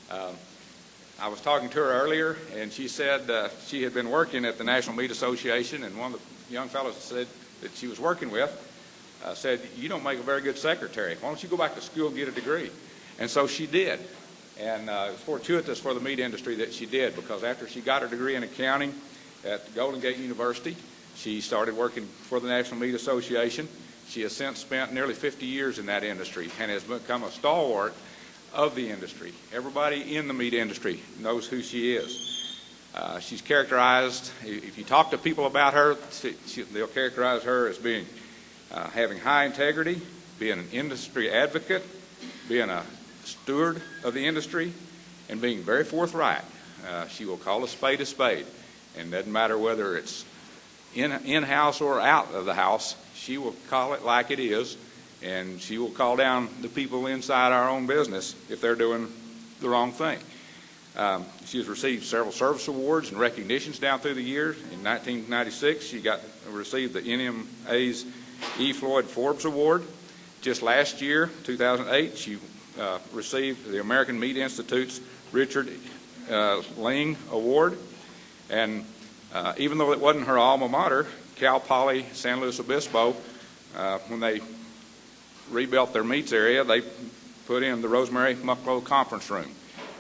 I was talking to her earlier, and she said she had been working at the National Meat Association, and one of the young fellows said that she was working with said, "You don't make a very good secretary. Why don't you go back to school and get a degree?" And so she did. And it was fortuitous for the meat industry that she did, because after she got her degree in accounting at Golden Gate University, she started working for the National Meat Association. She has since spent nearly 50 years in that industry and has become a stalwart of the industry. Everybody in the meat industry knows who she is. She's characterized, if you talk to people about her, they'll characterize her as being having high integrity, being an industry advocate, being a steward of the industry, and being very forthright. She will call a spade, and it doesn't matter whether it's in-house or out of the house. She will call it like it is, and she will call down the people inside our own business if they're doing the wrong thing. She has received several service awards and recognitions down through the years. In 1996, she received the NMA's E. Floyd Forbes Award. Just last year, 2008, she received the American Meat Institute's Richard Ling Award. And even though it wasn't her alma mater, Cal Poly San Luis Obispo, when they rebuilt their meats area, they put in the Rosemary Mucklow Conference Room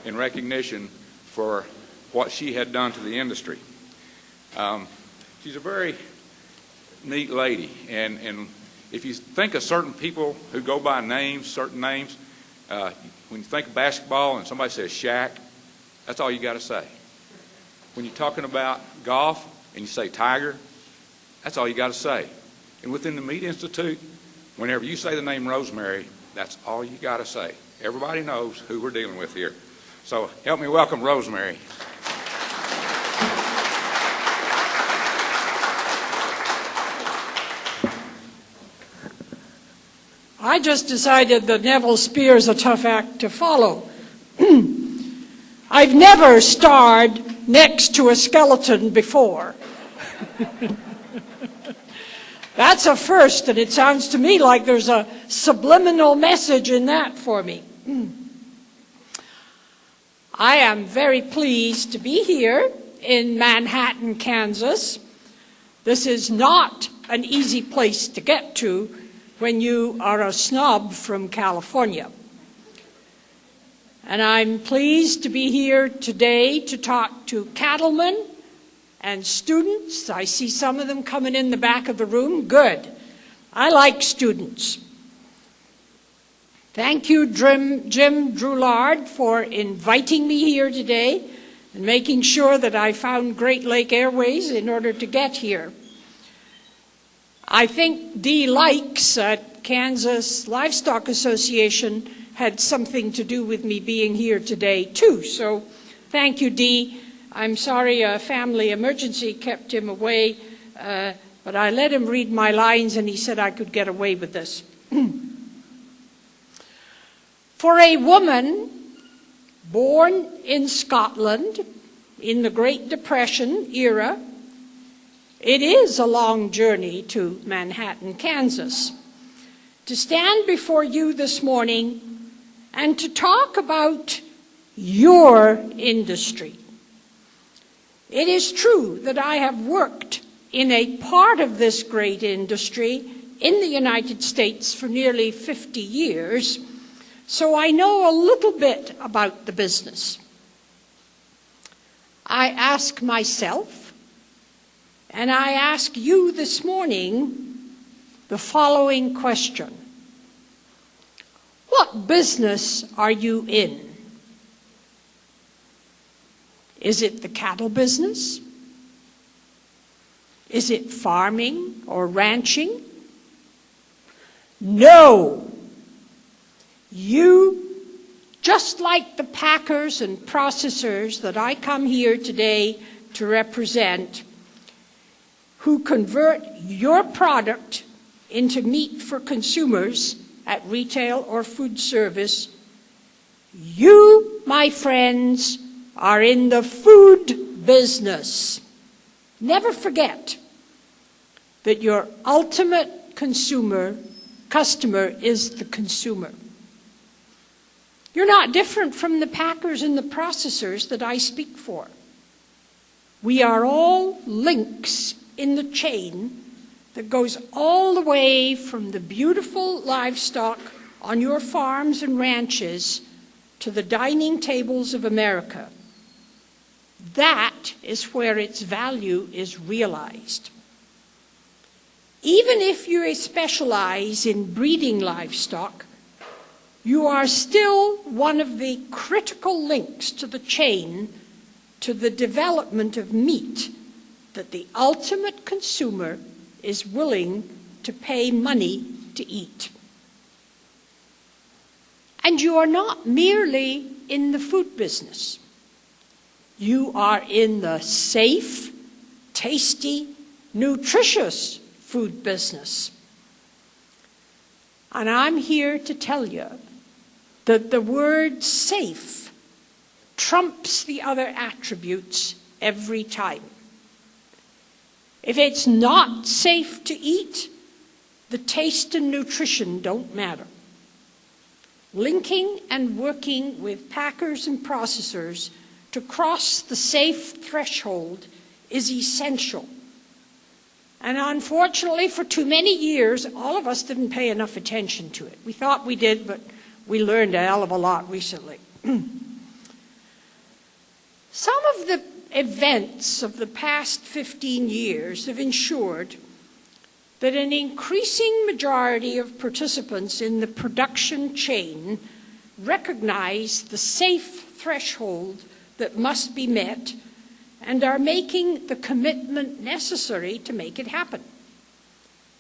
in recognition for what she had done to the industry. She's a very neat lady, and if you think of certain people who go by names, certain names, when you think of basketball and somebody says Shaq, that's all you got to say. When you're talking about golf and you say Tiger, that's all you got to say. And within the Meat Institute, whenever you say the name Rosemary, that's all you got to say. Everybody knows who we're dealing with here. So help me welcome Rosemary. I just decided that Neville Spear's a tough act to follow. I've never starred next to a skeleton before. That's a first, and it sounds to me like there's a subliminal message in that for me. I am very pleased to be here in Manhattan, Kansas. This is not an easy place to get to when you are a snob from California. And I'm pleased to be here today to talk to cattlemen and students. I see some of them coming in the back of the room. Good. I like students. Thank you, Jim Droulard, for inviting me here today and making sure that I found Great Lake Airways in order to get here. I think Dee Likes at Kansas Livestock Association had something to do with me being here today, too. So thank you, Dee. I'm sorry a family emergency kept him away, but I let him read my lines, and he said I could get away with this. For a woman born in Scotland in the Great Depression era, it is a long journey to Manhattan, Kansas. To stand before you this morning and to talk about your industry. It is true that I have worked in a part of this great industry in the United States for nearly 50 years, so I know a little bit about the business. I ask myself, and I ask you this morning, the following question. What business are you in? Is it the cattle business? Is it farming or ranching? No. You, just like the packers and processors that I come here today to represent, who convert your product into meat for consumers at retail or food service, you, my friends, are in the food business. Never forget that your ultimate customer is the consumer. You're not different from the packers and the processors that I speak for. We are all links in the chain that goes all the way from the beautiful livestock on your farms and ranches to the dining tables of America. That is where its value is realized. Even if you specialize in breeding livestock, you are still one of the critical links to the chain to the development of meat that the ultimate consumer is willing to pay money to eat. And you are not merely in the food business. You are in the safe, tasty, nutritious food business. And I'm here to tell you that the word safe trumps the other attributes every time. If it's not safe to eat, the taste and nutrition don't matter. Linking and working with packers and processors to cross the safe threshold is essential. And unfortunately, for too many years, all of us didn't pay enough attention to it. We thought we did, but we learned a hell of a lot recently. Some of the events of the past 15 years have ensured that an increasing majority of participants in the production chain recognize the safe threshold that must be met and are making the commitment necessary to make it happen.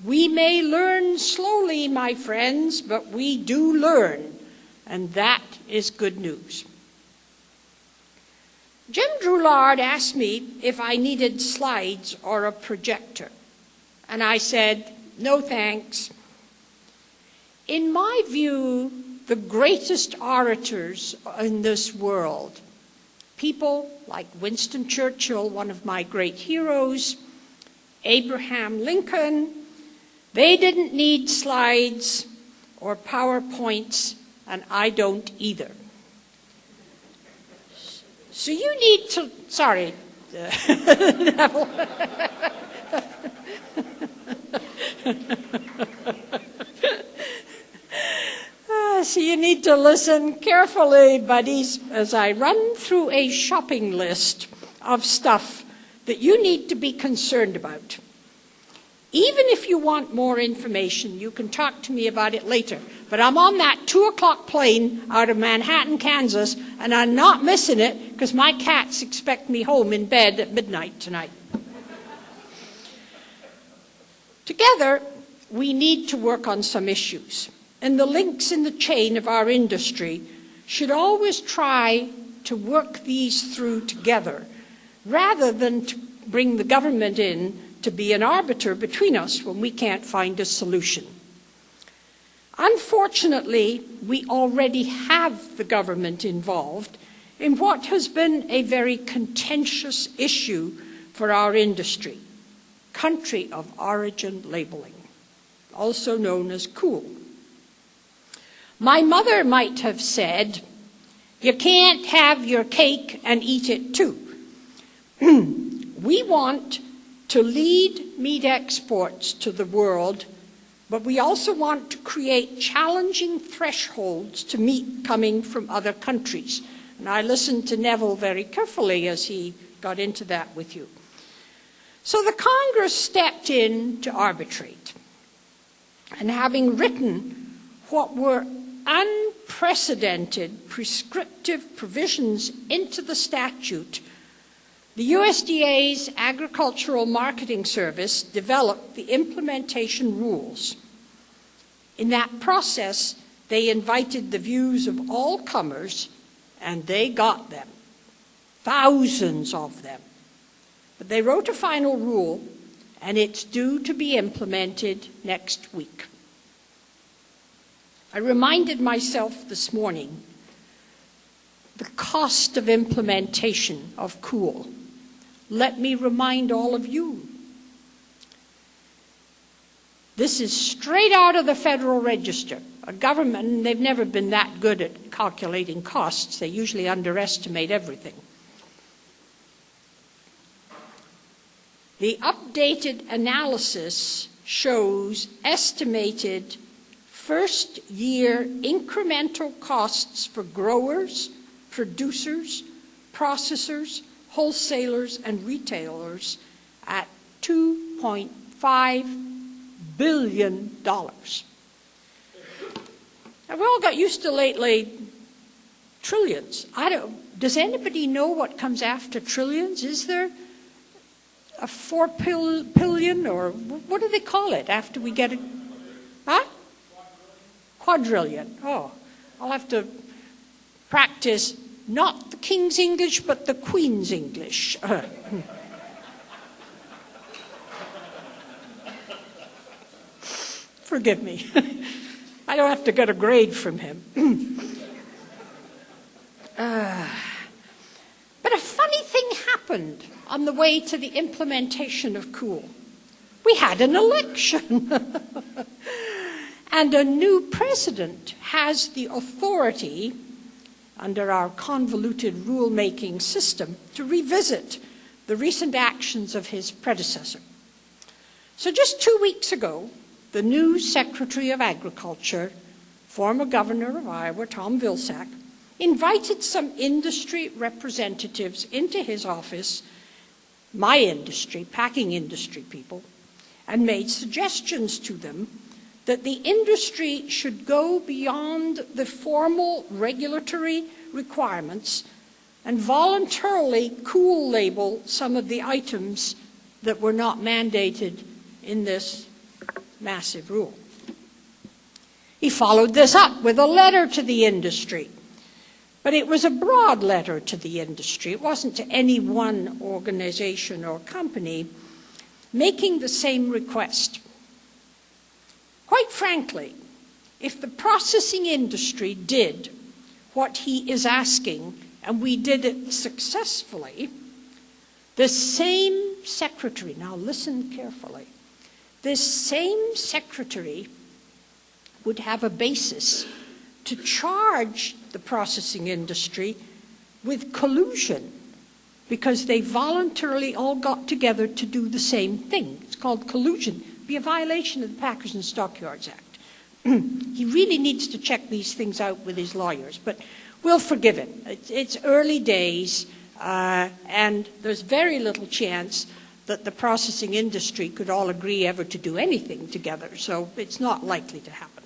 We may learn slowly, my friends, but we do learn, and that is good news. Jim Droulard asked me if I needed slides or a projector, and I said, no thanks. In my view, the greatest orators in this world, people like Winston Churchill, one of my great heroes, Abraham Lincoln, they didn't need slides or PowerPoints, and I don't either. So you need to, sorry, Neville. So you need to listen carefully, buddies, as I run through a shopping list of stuff that you need to be concerned about. Even if you want more information, you can talk to me about it later. But I'm on that 2 o'clock plane out of Manhattan, Kansas, and I'm not missing it because my cats expect me home in bed at midnight tonight. Together, we need to work on some issues. And the links in the chain of our industry should always try to work these through together, rather than to bring the government in to be an arbiter between us when we can't find a solution. Unfortunately, we already have the government involved in what has been a very contentious issue for our industry, country of origin labeling, also known as COOL. My mother might have said, you can't have your cake and eat it too. We want to lead meat exports to the world, but we also want to create challenging thresholds to meat coming from other countries. And I listened to Neville very carefully as he got into that with you. So the Congress stepped in to arbitrate. And having written what were unprecedented prescriptive provisions into the statute, the USDA's Agricultural Marketing Service developed the implementation rules. In that process, they invited the views of all comers, and they got them, thousands of them. But they wrote a final rule, and it's due to be implemented next week. I reminded myself this morning the cost of implementation of COOL. Let me remind all of you. This is straight out of the Federal Register, a government, they've never been that good at calculating costs. They usually underestimate everything. The updated analysis shows estimated first-year incremental costs for growers, producers, processors, wholesalers, and retailers at $2.5 billion. Now, we all got used to lately trillions. Does anybody know what comes after trillions? Is there a 4 billion, or what do they call it after we get it? Huh? Quadrillion. Oh, I'll have to practice not the King's English, but the Queen's English. Forgive me. I don't have to get a grade from him. But a funny thing happened on the way to the implementation of COOL. We had an election. And a new president has the authority, under our convoluted rule-making system, to revisit the recent actions of his predecessor. So just 2 weeks ago, the new Secretary of Agriculture, former Governor of Iowa, Tom Vilsack, invited some industry representatives into his office, my industry, packing industry people, and made suggestions to them that the industry should go beyond the formal regulatory requirements and voluntarily COOL label some of the items that were not mandated in this massive rule. He followed this up with a letter to the industry, but it was a broad letter to the industry. It wasn't to any one organization or company, making the same request. Quite frankly, if the processing industry did what he is asking, and we did it successfully, the same secretary, now listen carefully, this same secretary would have a basis to charge the processing industry with collusion, because they voluntarily all got together to do the same thing. It's called collusion. It'd be a violation of the Packers and Stockyards Act. He really needs to check these things out with his lawyers, but we'll forgive him. It's early days, and there's very little chance that the processing industry could all agree ever to do anything together, so it's not likely to happen.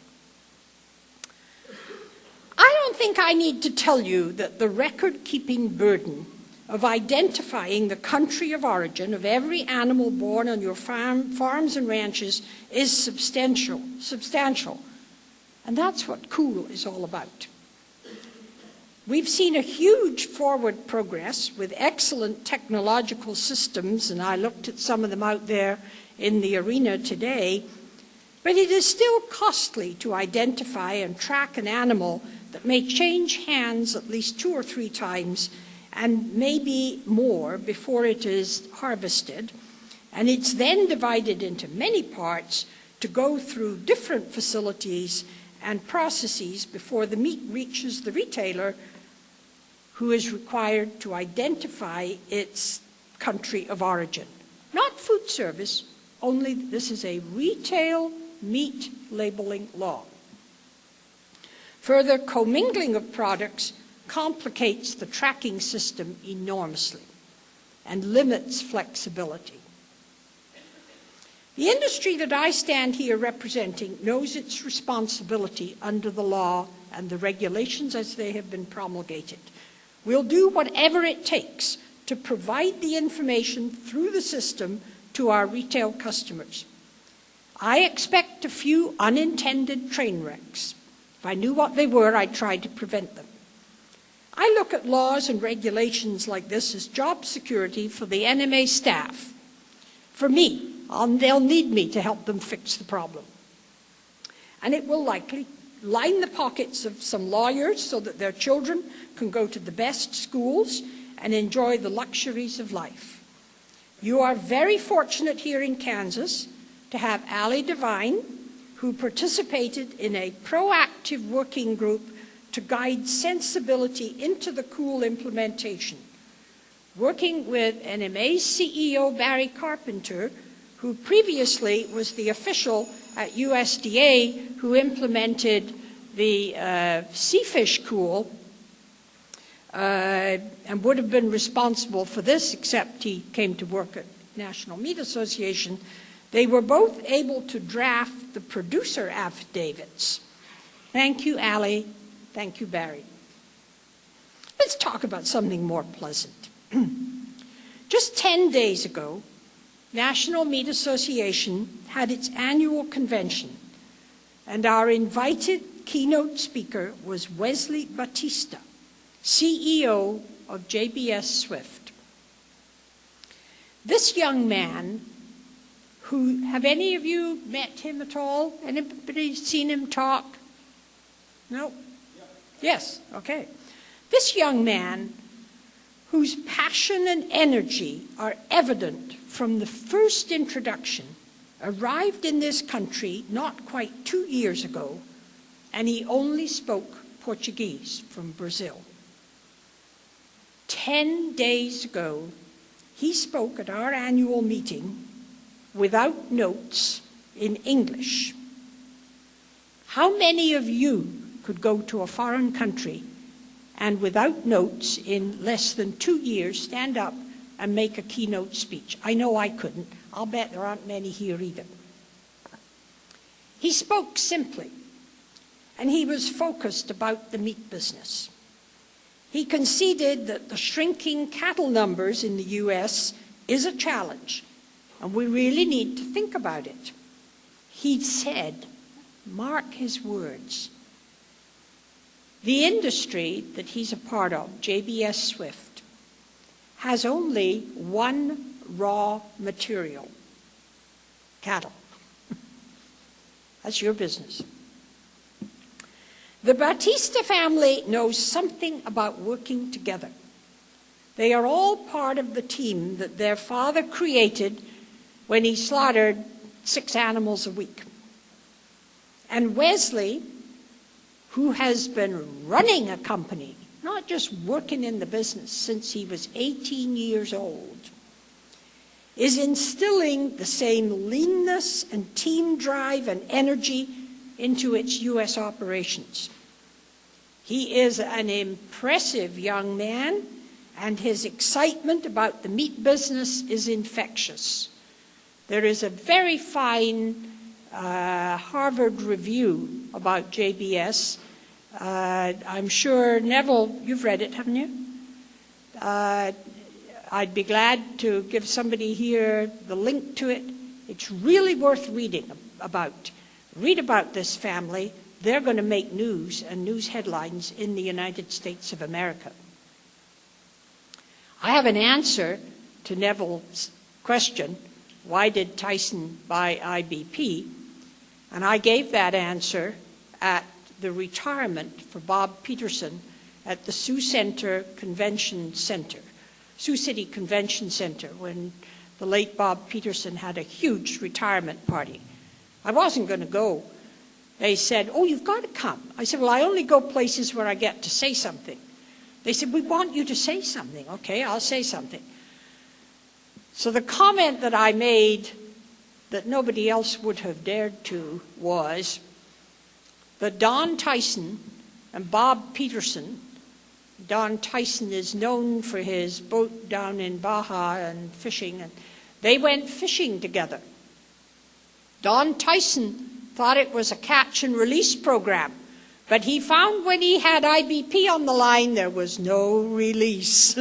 I don't think I need to tell you that the record-keeping burden of identifying the country of origin of every animal born on your farms and ranches is substantial. And that's what COOL is all about. We've seen a huge forward progress with excellent technological systems, and I looked at some of them out there in the arena today, but it is still costly to identify and track an animal that may change hands at least 2 or 3 times and maybe more before it is harvested. And it's then divided into many parts to go through different facilities and processes before the meat reaches the retailer, who is required to identify its country of origin. Not food service, only this is a retail meat labeling law. Further, commingling of products complicates the tracking system enormously and limits flexibility. The industry that I stand here representing knows its responsibility under the law and the regulations as they have been promulgated. We'll do whatever it takes to provide the information through the system to our retail customers. I expect a few unintended train wrecks. If I knew what they were, I'd try to prevent them. I look at laws and regulations like this as job security for the NMA staff. For me, they'll need me to help them fix the problem. And it will likely line the pockets of some lawyers so that their children can go to the best schools and enjoy the luxuries of life. You are very fortunate here in Kansas to have Allie Devine, who participated in a proactive working group to guide sensibility into the cool implementation, working with NMA's CEO Barry Carpenter, who previously was the official at USDA who implemented the seafish cool and would have been responsible for this, except he came to work at National Meat Association. They were both able to draft the producer affidavits. Thank you, Allie. Thank you, Barry. Let's talk about something more pleasant. Just 10 days ago, National Meat Association had its annual convention, and our invited keynote speaker was Wesley Batista, CEO of JBS Swift. This young man, who, have any of you met him at all? Anybody seen him talk? No? Yes, okay. This young man, whose passion and energy are evident from the first introduction, arrived in this country not quite 2 years ago, and he only spoke Portuguese from Brazil. 10 days ago, he spoke at our annual meeting without notes in English. How many of you could go to a foreign country and without notes in less than 2 years stand up and make a keynote speech? I know I couldn't. I'll bet there aren't many here either. He spoke simply, and he was focused about the meat business. He conceded that the shrinking cattle numbers in the US is a challenge, and we really need to think about it. He said, mark his words, the industry that he's a part of, JBS Swift, has only one raw material: cattle. That's your business. The Batista family knows something about working together. They are all part of the team that their father created when he slaughtered 6 animals a week. And Wesley, who has been running a company, not just working in the business since he was 18 years old, is instilling the same leanness and team drive and energy into its U.S. operations. He is an impressive young man, and his excitement about the meat business is infectious. There is a very fine Harvard review about JBS. I'm sure, Neville, you've read it, haven't you? I'd be glad to give somebody here the link to it. It's really worth reading about. Read about this family. They're going to make news and news headlines in the United States of America. I have an answer to Neville's question, why did Tyson buy IBP? And I gave that answer at the retirement for Bob Peterson at the Sioux City Convention Center, when the late Bob Peterson had a huge retirement party. I wasn't going to go. They said, oh, you've got to come. I said, well, I only go places where I get to say something. They said, we want you to say something. Okay, I'll say something. So the comment that I made that nobody else would have dared to was that Don Tyson and Bob Peterson, Don Tyson is known for his boat down in Baja and fishing, and they went fishing together. Don Tyson thought it was a catch and release program, but he found when he had IBP on the line, there was no release.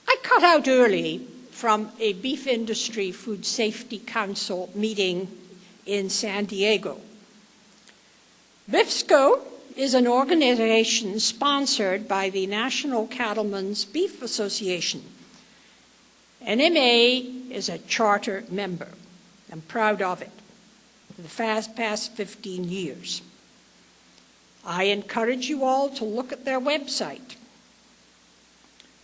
I cut out early from a Beef Industry Food Safety Council meeting in San Diego. BIFSCO is an organization sponsored by the National Cattlemen's Beef Association. NMA is a charter member. I'm proud of it for the past 15 years. I encourage you all to look at their website.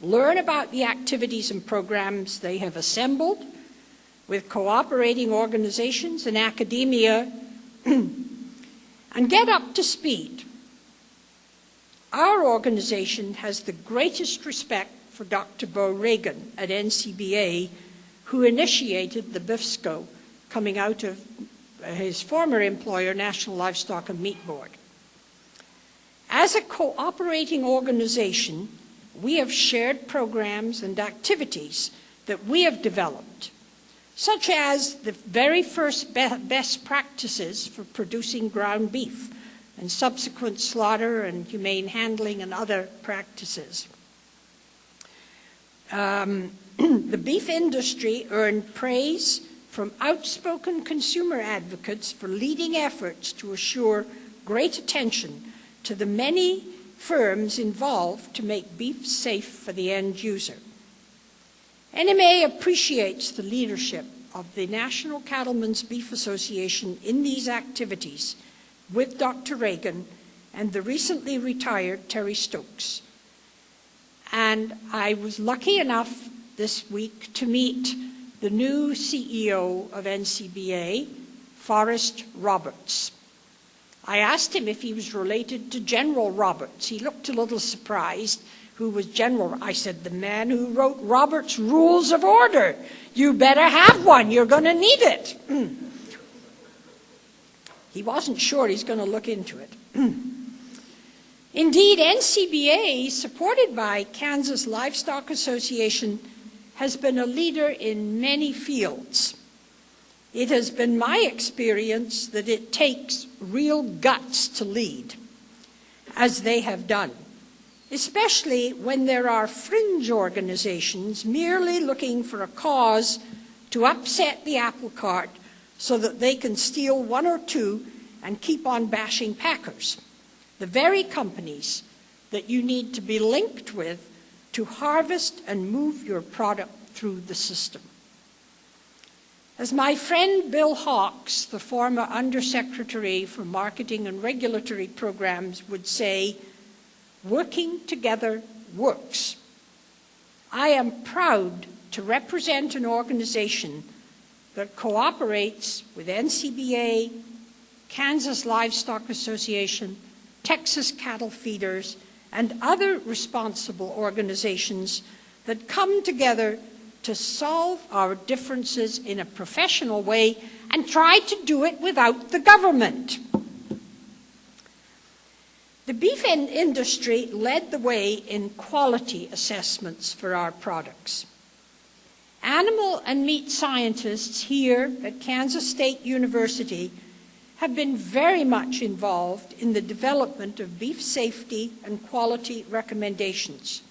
learn about the activities and programs they have assembled with cooperating organizations and academia, and get up to speed. Our organization has the greatest respect for Dr. Bo Reagan at NCBA, who initiated the BIFSCO coming out of his former employer, National Livestock and Meat Board. As a cooperating organization, we have shared programs and activities that we have developed, such as the very first best practices for producing ground beef and subsequent slaughter and humane handling and other practices. The beef industry earned praise from outspoken consumer advocates for leading efforts to assure great attention to the many firms involved to make beef safe for the end user. NMA appreciates the leadership of the National Cattlemen's Beef Association in these activities with Dr. Reagan and the recently retired Terry Stokes. And I was lucky enough this week to meet the new CEO of NCBA, Forrest Roberts. I asked him if he was related to General Roberts. He looked a little surprised. Who was General? I said, the man who wrote Robert's Rules of Order. You better have one. You're going to need it. He wasn't sure. He's going to look into it. Indeed, NCBA, supported by Kansas Livestock Association, has been a leader in many fields. It has been my experience that it takes real guts to lead, as they have done, especially when there are fringe organizations merely looking for a cause to upset the apple cart so that they can steal one or two and keep on bashing packers, the very companies that you need to be linked with to harvest and move your product through the system. As my friend Bill Hawkes, the former Undersecretary for Marketing and Regulatory Programs, would say, working together works. I am proud to represent an organization that cooperates with NCBA, Kansas Livestock Association, Texas Cattle Feeders, and other responsible organizations that come together to solve our differences in a professional way and try to do it without the government. The beef industry led the way in quality assessments for our products. Animal and meat scientists here at Kansas State University have been very much involved in the development of beef safety and quality recommendations.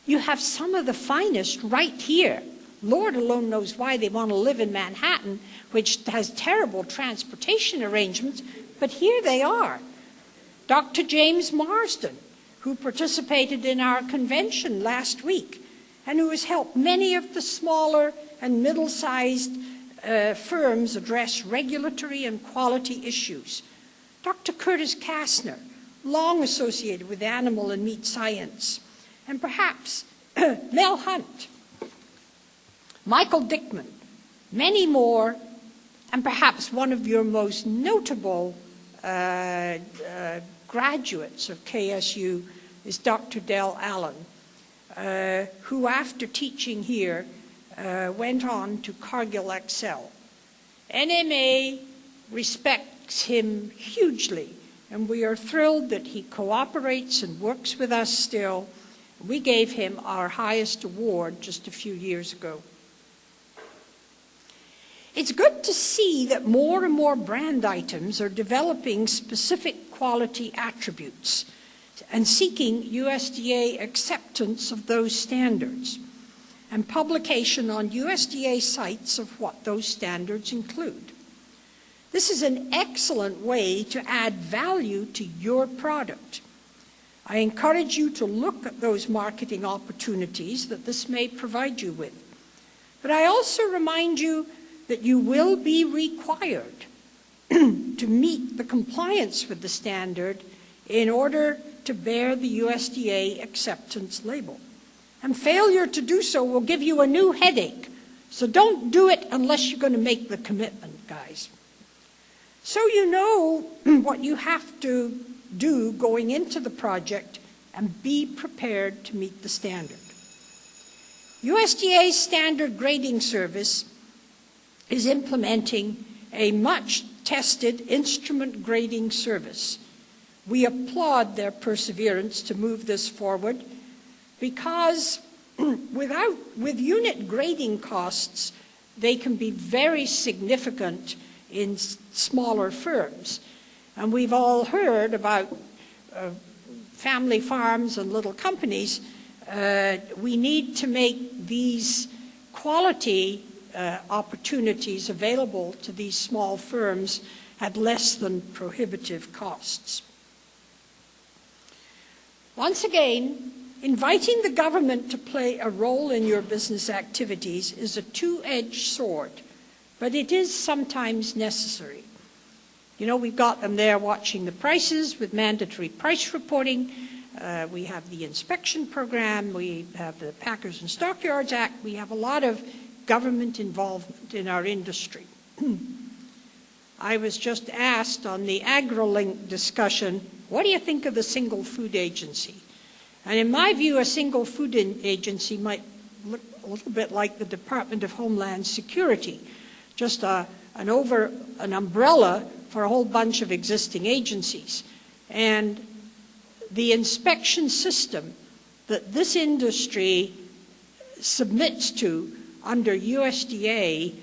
You have some of the finest right here. Lord alone knows why they want to live in Manhattan, which has terrible transportation arrangements, but here they are. Dr. James Marsden, who participated in our convention last week and who has helped many of the smaller and middle-sized firms address regulatory and quality issues. Dr. Curtis Kastner, long associated with animal and meat science, and perhaps Mel Hunt, Michael Dickman, many more, and perhaps one of your most notable graduates of KSU is Dr. Del Allen, who after teaching here went on to Cargill Excel. NMA respects him hugely, and we are thrilled that he cooperates and works with us still. We gave him our highest award just a few years ago. It's good to see that more and more brand items are developing specific quality attributes and seeking USDA acceptance of those standards and publication on USDA sites of what those standards include. This is an excellent way to add value to your product. I encourage you to look at those marketing opportunities that this may provide you with. But I also remind you that you will be required to meet the compliance with the standard in order to bear the USDA acceptance label. And failure to do so will give you a new headache. So don't do it unless you're going to make the commitment, guys. So you know what you have to do going into the project and be prepared to meet the standard. USDA's standard grading service is implementing a much-tested instrument grading service. We applaud their perseverance to move this forward because with unit grading costs, they can be very significant in smaller firms. And we've all heard about family farms and little companies. We need to make these quality opportunities available to these small firms at less than prohibitive costs. Once again, inviting the government to play a role in your business activities is a two-edged sword, but it is sometimes necessary. You know, we've got them there watching the prices with mandatory price reporting. We have the inspection program. We have the Packers and Stockyards Act. We have a lot of government involvement in our industry. I was just asked on the AgriLink discussion, what do you think of the single food agency? And in my view, a single food agency might look a little bit like the Department of Homeland Security, just an umbrella for a whole bunch of existing agencies. And the inspection system that this industry submits to under USDA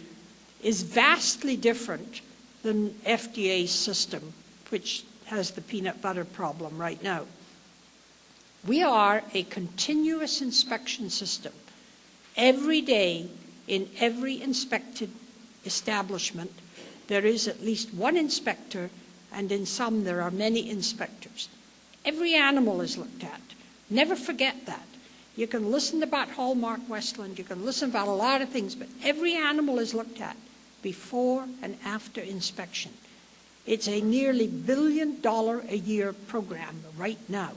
is vastly different than FDA's system, which has the peanut butter problem right now. We are a continuous inspection system. Every day, in every inspected establishment, there is at least one inspector, and in some there are many inspectors. Every animal is looked at. Never forget that. You can listen about Hallmark Westland, you can listen about a lot of things, but every animal is looked at before and after inspection. It's a nearly $1 billion a year program right now.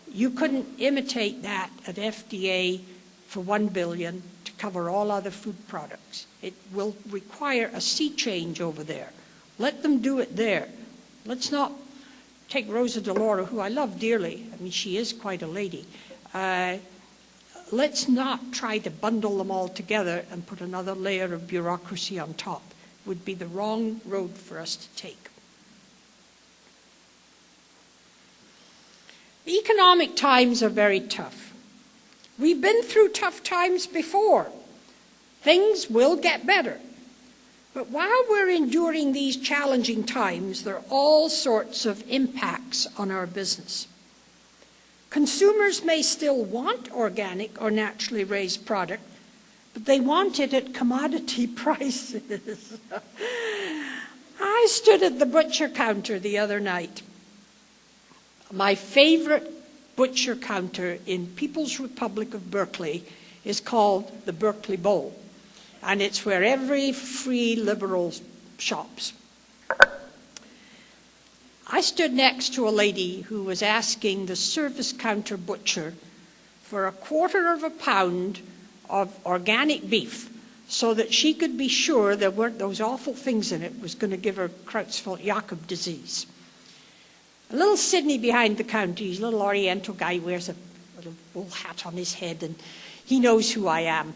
You couldn't imitate that at FDA for $1 billion to cover all other food products. It will require a sea change over there. Let them do it there. Let's not take Rosa DeLauro, who I love dearly. I mean, she is quite a lady. Let's not try to bundle them all together and put another layer of bureaucracy on top. It would be the wrong road for us to take. Economic times are very tough. We've been through tough times before. Things will get better. But while we're enduring these challenging times, there are all sorts of impacts on our business. Consumers may still want organic or naturally raised product, but they want it at commodity prices. I stood at the butcher counter the other night. My favorite butcher counter in People's Republic of Berkeley is called the Berkeley Bowl. And it's where every free liberal shops. I stood next to a lady who was asking the service counter butcher for 1/4 pound of organic beef so that she could be sure there weren't those awful things in it was going to give her Creutzfeldt-Jakob disease. A little Sydney behind the counter, he's a little Oriental guy, wears a little wool hat on his head, and he knows who I am.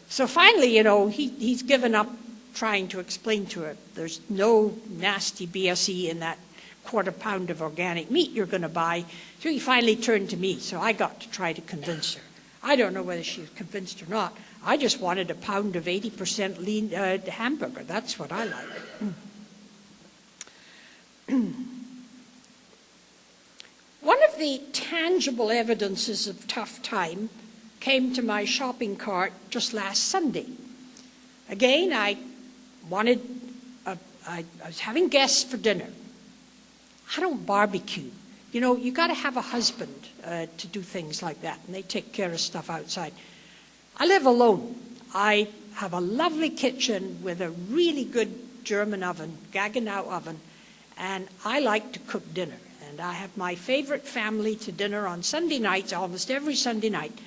So finally, you know, he's given up trying to explain to her, there's no nasty BSE in that 1/4 pound of organic meat you're going to buy. So he finally turned to me, so I got to try to convince her. I don't know whether she was convinced or not. I just wanted a pound of 80% lean hamburger. That's what I like. One of the tangible evidences of tough time came to my shopping cart just last Sunday. Again, I was having guests for dinner. I don't barbecue. You know, you got to have a husband to do things like that, and they take care of stuff outside. I live alone. I have a lovely kitchen with a really good German oven, Gaggenau oven, and I like to cook dinner. And I have my favorite family to dinner on Sunday nights, almost every Sunday night.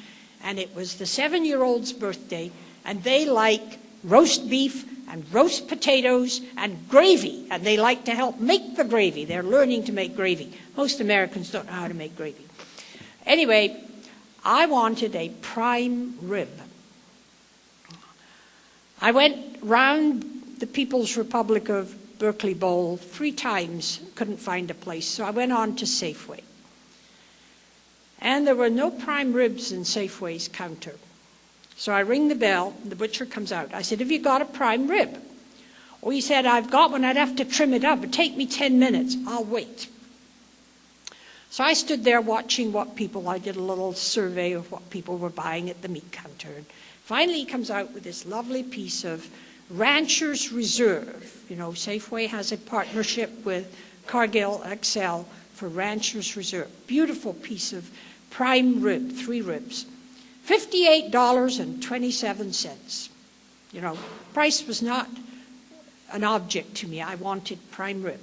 And it was the 7-year-old's birthday, and they like roast beef and roast potatoes and gravy. And they like to help make the gravy. They're learning to make gravy. Most Americans don't know how to make gravy. Anyway, I wanted a prime rib. I went round the People's Republic of Berkeley Bowl 3 times, couldn't find a place, so I went on to Safeway. And there were no prime ribs in Safeway's counter. So I ring the bell, and the butcher comes out. I said, have you got a prime rib? Oh, he said, I've got one, I'd have to trim it up. It'd take me 10 minutes. I'll wait. So I stood there watching I did a little survey of what people were buying at the meat counter. And finally he comes out with this lovely piece of Rancher's Reserve. You know, Safeway has a partnership with Cargill XL for Rancher's Reserve. Beautiful piece of prime rib, 3 ribs. $58.27. You know, price was not an object to me. I wanted prime rib.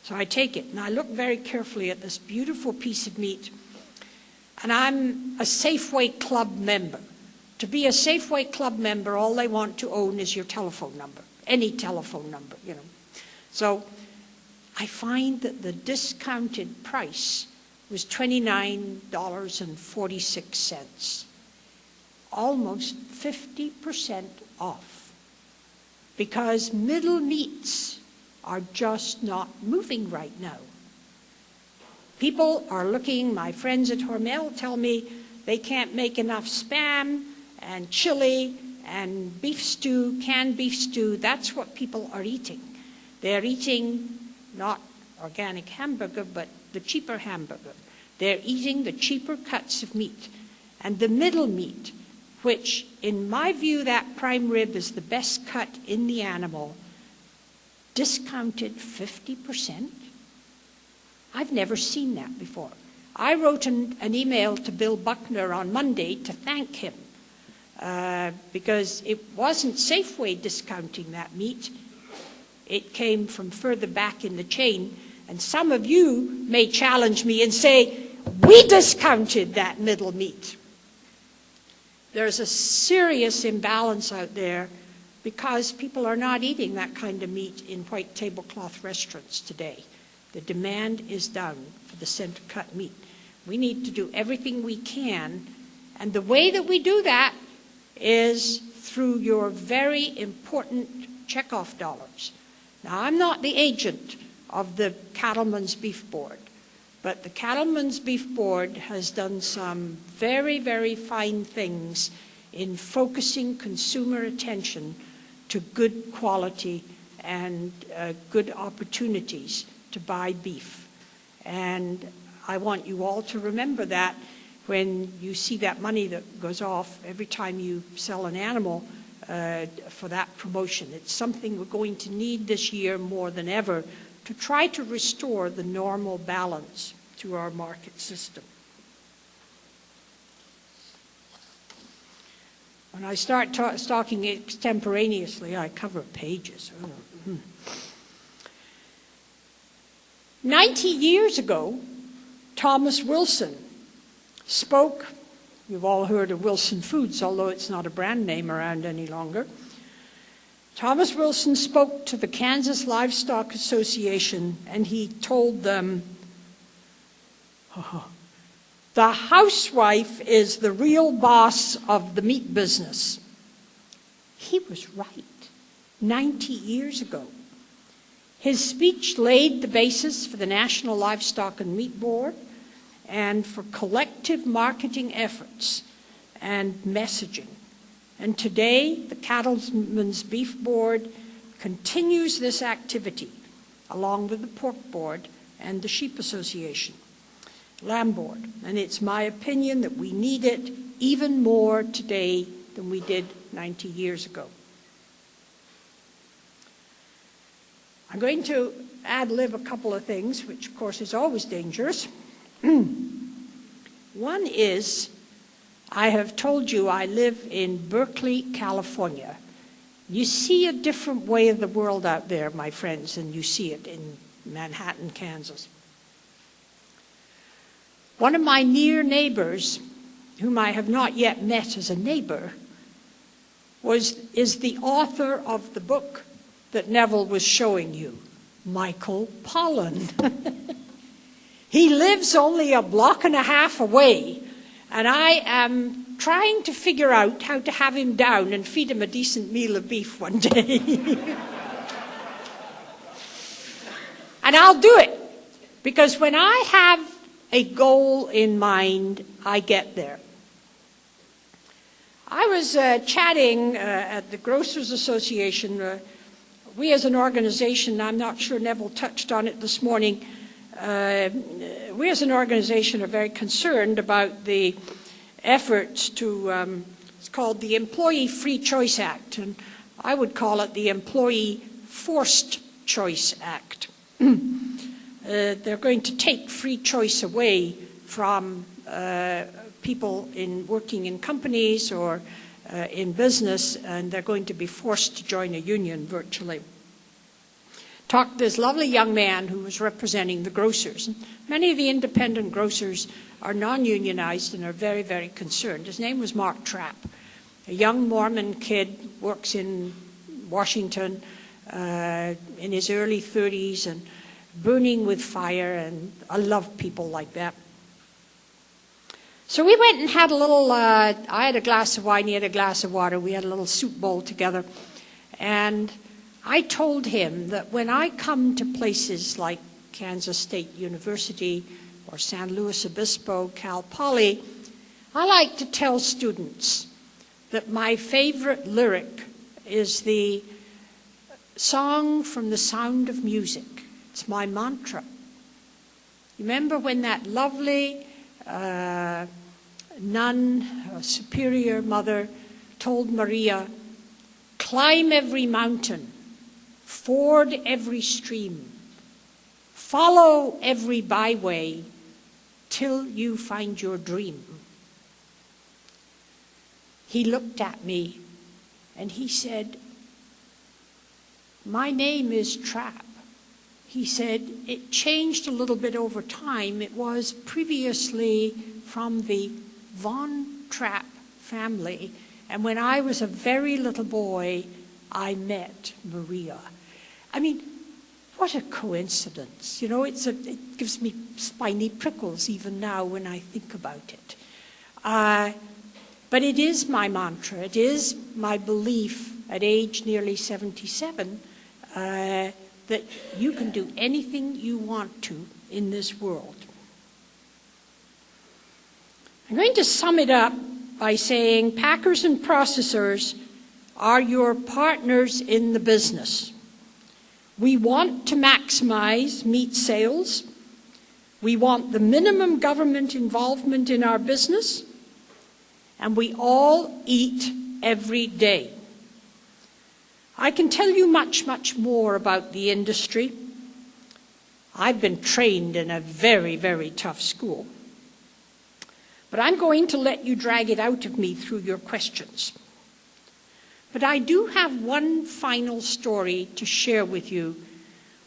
So I take it, and I look very carefully at this beautiful piece of meat. And I'm a Safeway Club member. To be a Safeway Club member, all they want to own is your telephone number, any telephone number, you know. So I find that the discounted price was $29.46, almost 50% off, because middle meats are just not moving right now. People are looking, my friends at Hormel tell me they can't make enough Spam and chili and beef stew, canned beef stew. That's what people are eating. They're eating not organic hamburger, but the cheaper hamburger. They're eating the cheaper cuts of meat. And the middle meat, which in my view, that prime rib is the best cut in the animal, discounted 50%. I've never seen that before. I wrote an email to Bill Buckner on Monday to thank him because it wasn't Safeway discounting that meat. It came from further back in the chain. And some of you may challenge me and say, we discounted that middle meat. There's a serious imbalance out there because people are not eating that kind of meat in white tablecloth restaurants today. The demand is down for the center-cut meat. We need to do everything we can, and the way that we do that is through your very important checkoff dollars. Now, I'm not the agent of the Cattlemen's Beef Board, but the Cattlemen's Beef Board has done some very, very fine things in focusing consumer attention to good quality and good opportunities to buy beef. And I want you all to remember that when you see that money that goes off every time you sell an animal for that promotion. It's something we're going to need this year more than ever to try to restore the normal balance to our market system. When I start talking extemporaneously, I cover pages. 90 years ago, Thomas Wilson spoke. You've all heard of Wilson Foods, although it's not a brand name around any longer. Thomas Wilson spoke to the Kansas Livestock Association, and he told them, the housewife is the real boss of the meat business. He was right, 90 years ago. His speech laid the basis for the National Livestock and Meat Board and for collective marketing efforts and messaging. And today, the Cattlemen's Beef Board continues this activity along with the Pork Board and the Sheep Association, Lamb Board. And it's my opinion that we need it even more today than we did 90 years ago. I'm going to ad-lib a couple of things, which of course is always dangerous. One is, I have told you I live in Berkeley, California. You see a different way of the world out there, my friends, than you see it in Manhattan, Kansas. One of my near neighbors, whom I have not yet met as a neighbor, is the author of the book that Neville was showing you, Michael Pollan. He lives only a block and a half away, and I am trying to figure out how to have him down and feed him a decent meal of beef one day. And I'll do it, because when I have a goal in mind, I get there. I was chatting at the Grocers Association. We as an organization, I'm not sure Neville touched on it this morning, we as an organization are very concerned about the efforts to, it's called the Employee Free Choice Act, and I would call it the Employee Forced Choice Act. They're going to take free choice away from people working in companies or in business, and they're going to be forced to join a union virtually. Talked to this lovely young man who was representing the grocers. Many of the independent grocers are non-unionized and are very, very concerned. His name was Mark Trapp, a young Mormon kid, works in Washington in his early 30s and burning with fire, and I love people like that. So we went and had a little, I had a glass of wine, he had a glass of water, we had a little soup bowl together, and I told him that when I come to places like Kansas State University or San Luis Obispo, Cal Poly, I like to tell students that my favorite lyric is the song from The Sound of Music. It's my mantra. Remember when that lovely nun, a superior mother, told Maria, climb every mountain, ford every stream, follow every byway till you find your dream. He looked at me and he said, my name is Trapp. He said, it changed a little bit over time. It was previously from the Von Trapp family. And when I was a very little boy, I met Maria. I mean, what a coincidence. You know, it gives me spiny prickles even now when I think about it. But it is my mantra. It is my belief at age nearly 77 that you can do anything you want to in this world. I'm going to sum it up by saying packers and processors are your partners in the business. We want to maximize meat sales. We want the minimum government involvement in our business. And we all eat every day. I can tell you much, much more about the industry. I've been trained in a very, very tough school. But I'm going to let you drag it out of me through your questions. But I do have one final story to share with you,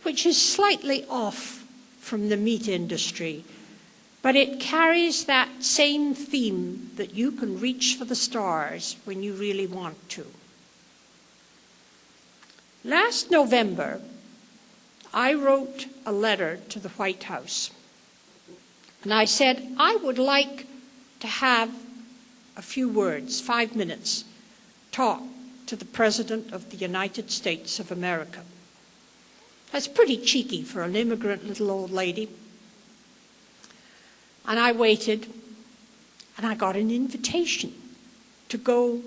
which is slightly off from the meat industry, but it carries that same theme that you can reach for the stars when you really want to. Last November, I wrote a letter to the White House, and I said I would like to have a few words, 5 minutes, talk to the President of the United States of America. That's pretty cheeky for an immigrant little old lady. And I waited, and I got an invitation to go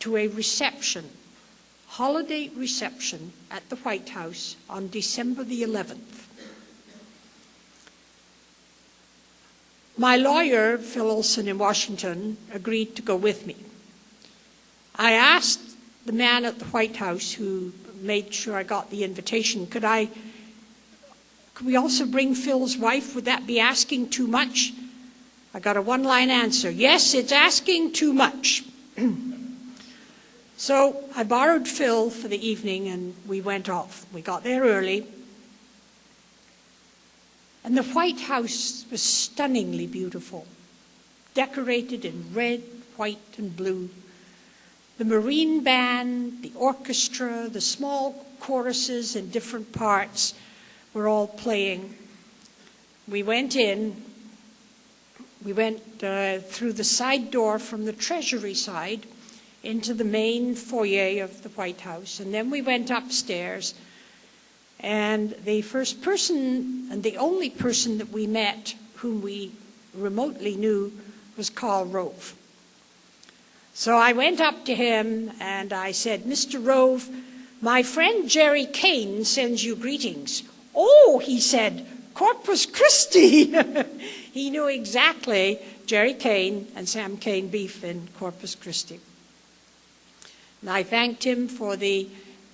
to a reception, holiday reception at the White House on December the 11th. My lawyer, Phil Olson in Washington, agreed to go with me. I asked the man at the White House who made sure I got the invitation, could we also bring Phil's wife? Would that be asking too much? I got a one-line answer. Yes, it's asking too much. So I borrowed Phil for the evening and we went off. We got there early. And the White House was stunningly beautiful, decorated in red, white, and blue. The Marine Band, the orchestra, the small choruses in different parts were all playing. We went in. We went through the side door from the Treasury side into the main foyer of the White House. And then we went upstairs. And the first person and the only person that we met whom we remotely knew was Karl Rove. So I went up to him and I said, "Mr. Rove, my friend Jerry Kane sends you greetings." "Oh," he said, "Corpus Christi." He knew exactly Jerry Kane and Sam Kane beef in Corpus Christi. And I thanked him for the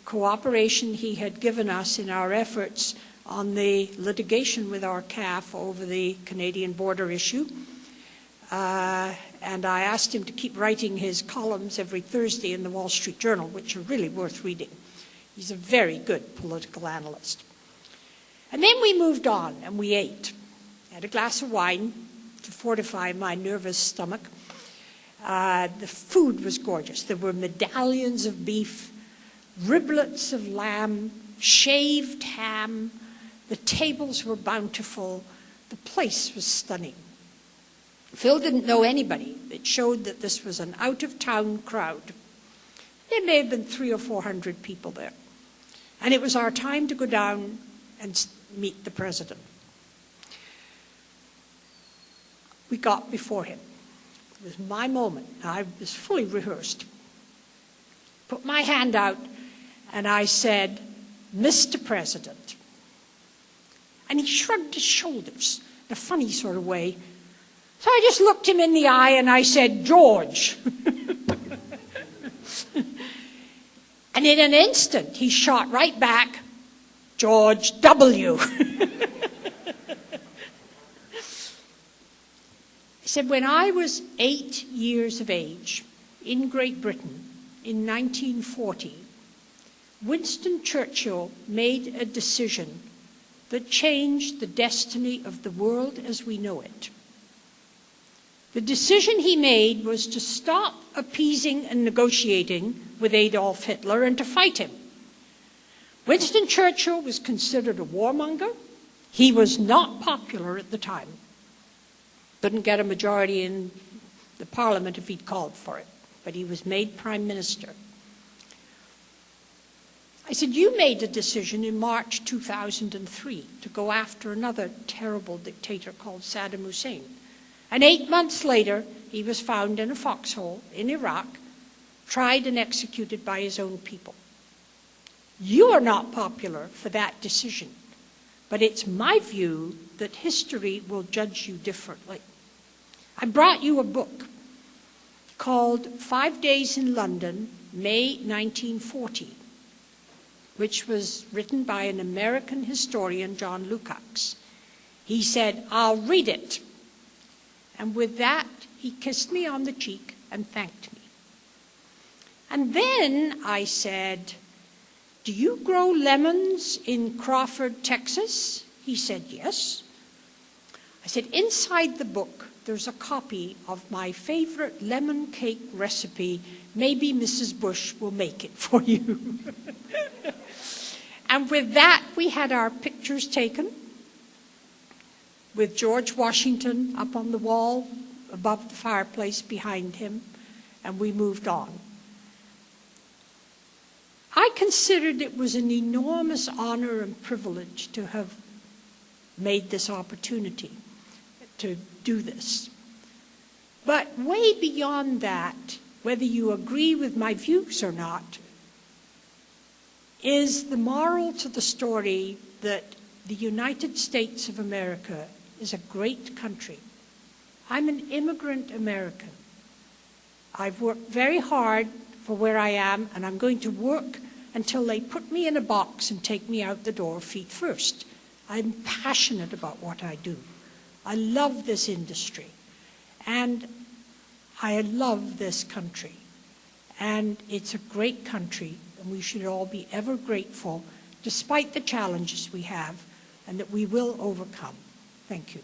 cooperation he had given us in our efforts on the litigation with our CAF over the Canadian border issue. And I asked him to keep writing his columns every Thursday in the Wall Street Journal, which are really worth reading. He's a very good political analyst. And then we moved on and we ate. I had a glass of wine to fortify my nervous stomach. The food was gorgeous. There were medallions of beef, riblets of lamb, shaved ham. The tables were bountiful. The place was stunning. Phil didn't know anybody. It showed that this was an out-of-town crowd. There may have been 300 or 400 people there. And it was our time to go down and meet the president. We got before him. It was my moment. I was fully rehearsed. Put my hand out and I said, "Mr. President." And he shrugged his shoulders in a funny sort of way. So I just looked him in the eye and I said, "George." And in an instant, he shot right back, "George W." He said, "When I was 8 years of age in Great Britain in 1940, Winston Churchill made a decision that changed the destiny of the world as we know it. The decision he made was to stop appeasing and negotiating with Adolf Hitler and to fight him. Winston Churchill was considered a warmonger. He was not popular at the time. Couldn't get a majority in the parliament if he'd called for it, but he was made prime minister. I said, "You made a decision in March 2003 to go after another terrible dictator called Saddam Hussein. And 8 months later, he was found in a foxhole in Iraq, tried and executed by his own people. You are not popular for that decision, but it's my view that history will judge you differently. I brought you a book called 5 Days in London, May 1940, which was written by an American historian, John Lukács. He said, 'I'll read it.' And with that, he kissed me on the cheek and thanked me. And then I said, 'Do you grow lemons in Crawford, Texas?' He said, 'Yes.' I said, 'Inside the book, there's a copy of my favorite lemon cake recipe. Maybe Mrs. Bush will make it for you.' And with that, we had our pictures taken with George Washington up on the wall above the fireplace behind him, and we moved on. I considered it was an enormous honor and privilege to have made this opportunity to do this. But way beyond that, whether you agree with my views or not, is the moral to the story that the United States of America is a great country. I'm an immigrant American. I've worked very hard for where I am, and I'm going to work until they put me in a box and take me out the door feet first. I'm passionate about what I do. I love this industry, and I love this country. And it's a great country, and we should all be ever grateful, despite the challenges we have, and that we will overcome. Thank you.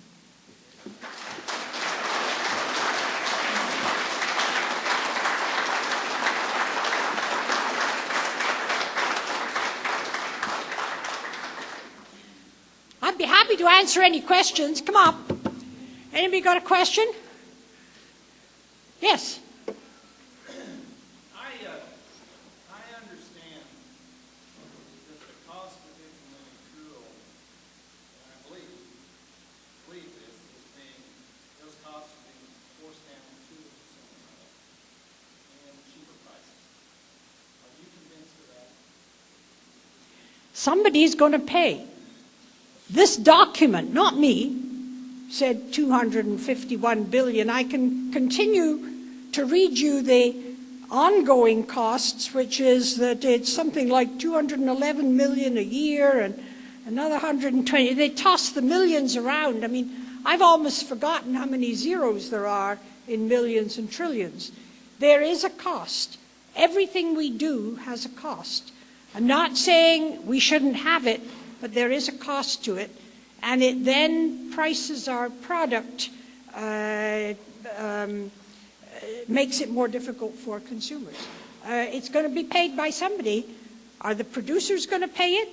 I'd be happy to answer any questions. Come up. Anybody got a question? Yes. I understand that the cost of implementing cruel, and I believe this, is being, those costs are being forced down to the consumer level and cheaper prices. Are you convinced of that? Somebody's going to pay. This document, not me, said 251 billion. I can continue to read you the ongoing costs, which is that it's something like 211 million a year and another 120. They toss the millions around. I mean, I've almost forgotten how many zeros there are in millions and trillions. There is a cost. Everything we do has a cost. I'm not saying we shouldn't have it, but there is a cost to it, and it then prices our product, makes it more difficult for consumers. It's going to be paid by somebody. Are the producers going to pay it?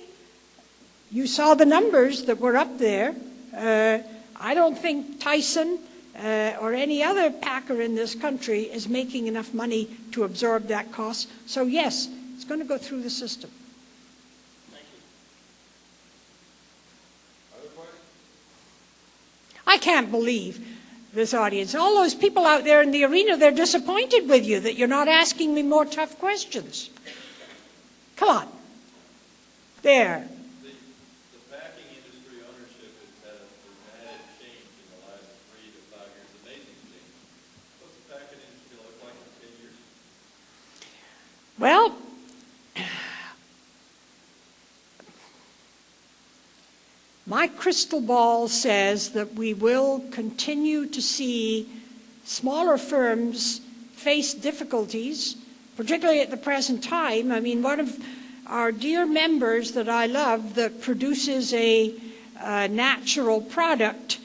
You saw the numbers that were up there. I don't think Tyson or any other packer in this country is making enough money to absorb that cost. So yes, it's going to go through the system. I can't believe this audience. All those people out there in the arena, they're disappointed with you that you're not asking me more tough questions. Come on. There. The packing industry ownership has had a dramatic change in the last 3 to 5 years. Amazing change. What's the packing industry look like in 10 years? Well, my crystal ball says that we will continue to see smaller firms face difficulties, particularly at the present time. I mean, one of our dear members that I love that produces a natural product,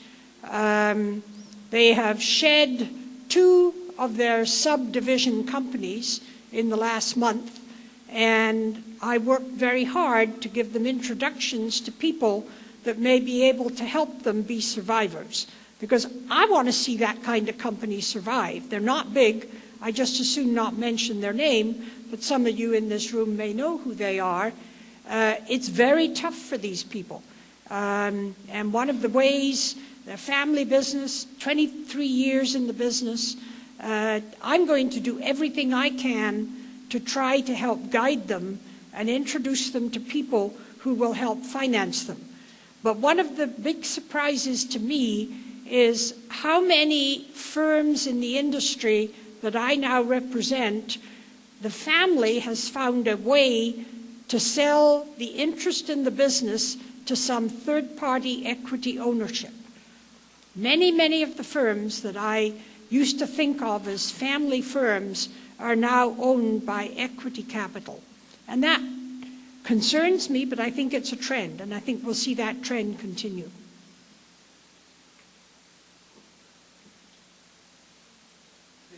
they have shed 2 of their subdivision companies in the last month, and I worked very hard to give them introductions to people that may be able to help them be survivors. Because I want to see that kind of company survive. They're not big. I just as soon not mention their name, but some of you in this room may know who they are. It's very tough for these people. And one of the ways, their family business, 23 years in the business, I'm going to do everything I can to try to help guide them and introduce them to people who will help finance them. But one of the big surprises to me is how many firms in the industry that I now represent, the family has found a way to sell the interest in the business to some third-party equity ownership. Many, many of the firms that I used to think of as family firms are now owned by equity capital. And that concerns me, but I think it's a trend, and I think we'll see that trend continue. The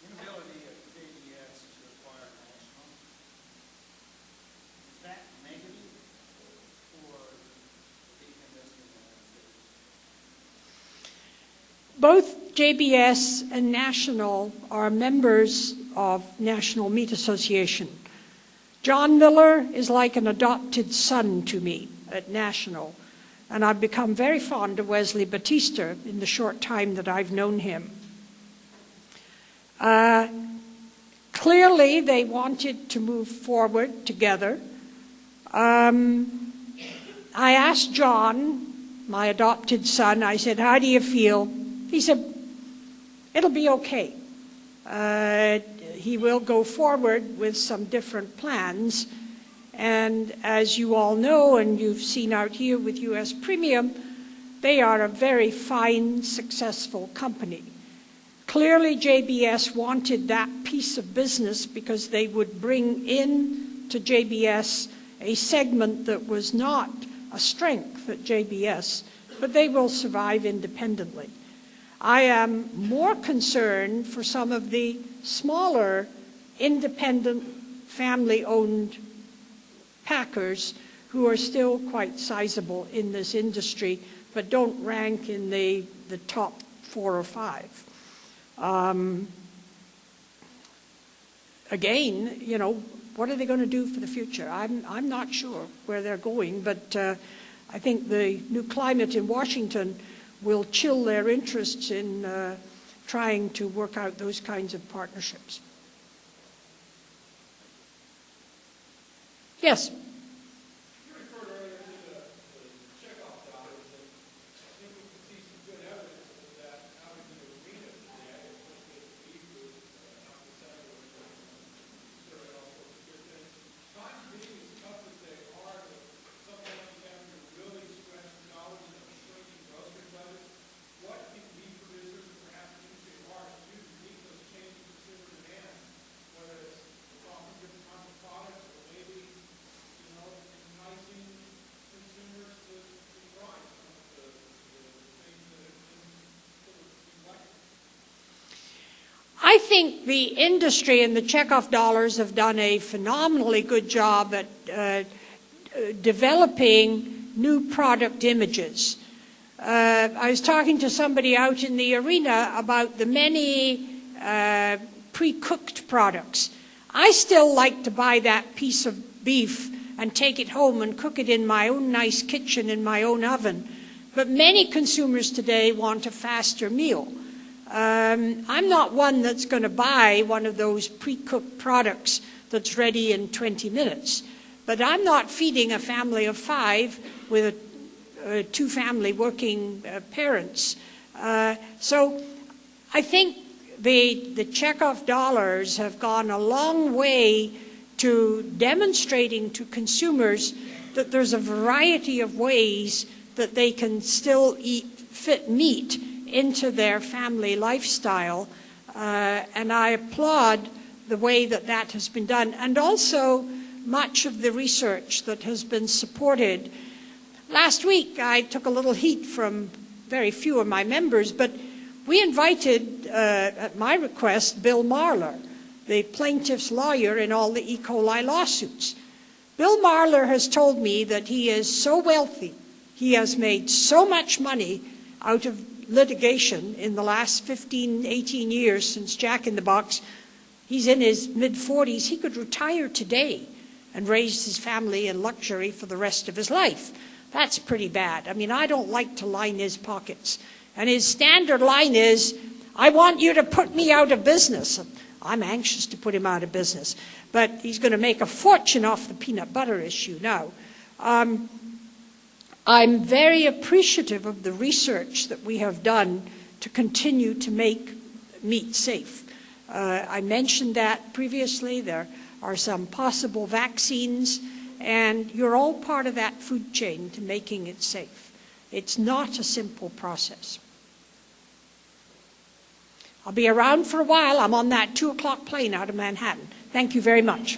inability of JBS to acquire national, is that negative for the big industry in the United States? Both JBS and National are members of National Meat Association. John Miller is like an adopted son to me at National, and I've become very fond of Wesley Batista in the short time that I've known him. Clearly, they wanted to move forward together. I asked John, my adopted son, I said, "How do you feel?" He said, "It'll be okay." He will go forward with some different plans. And as you all know, and you've seen out here with US Premium, they are a very fine, successful company. Clearly, JBS wanted that piece of business because they would bring in to JBS a segment that was not a strength at JBS, but they will survive independently. I am more concerned for some of the smaller, independent, family-owned packers who are still quite sizable in this industry, but don't rank in the top 4 or 5. Again, you know, what are they going to do for the future? I'm not sure where they're going, but I think the new climate in Washington will chill their interests in trying to work out those kinds of partnerships. Yes? You referred earlier to the checkoff dollars, and I think we can see some good evidence of that out in the arena today, especially at the beef booth, out the center, serving all sorts of good things. Times being as tough as they are, that some families having to really stretch the dollars in a shrinking grocery budget, what can beef producers and perhaps industry at large do to meet those changing consumer demands, whether it's offering different kinds of products or maybe enticing consumers to try some of the things that have been neglected? I think the industry and the checkoff dollars have done a phenomenally good job at developing new product images. I was talking to somebody out in the arena about the many pre-cooked products. I still like to buy that piece of beef and take it home and cook it in my own nice kitchen in my own oven. But many consumers today want a faster meal. I'm not one that's going to buy one of those pre-cooked products that's ready in 20 minutes. But I'm not feeding a family of 5 with 2 family working parents. So I think the checkoff dollars have gone a long way to demonstrating to consumers that there's a variety of ways that they can still fit meat into their family lifestyle. And I applaud the way that that has been done. And also much of the research that has been supported. Last week, I took a little heat from very few of my members, but we invited, at my request, Bill Marler, the plaintiff's lawyer in all the E. coli lawsuits. Bill Marler has told me that he is so wealthy, he has made so much money out of litigation in the last 15, 18 years since Jack in the Box. He's in his mid-40s. He could retire today and raise his family in luxury for the rest of his life. That's pretty bad. I mean, I don't like to line his pockets. And his standard line is, I want you to put me out of business. I'm anxious to put him out of business. But he's going to make a fortune off the peanut butter issue now. I'm very appreciative of the research that we have done to continue to make meat safe. I mentioned that previously. There are some possible vaccines, and you're all part of that food chain to making it safe. It's not a simple process. I'll be around for a while. I'm on that 2 o'clock plane out of Manhattan. Thank you very much.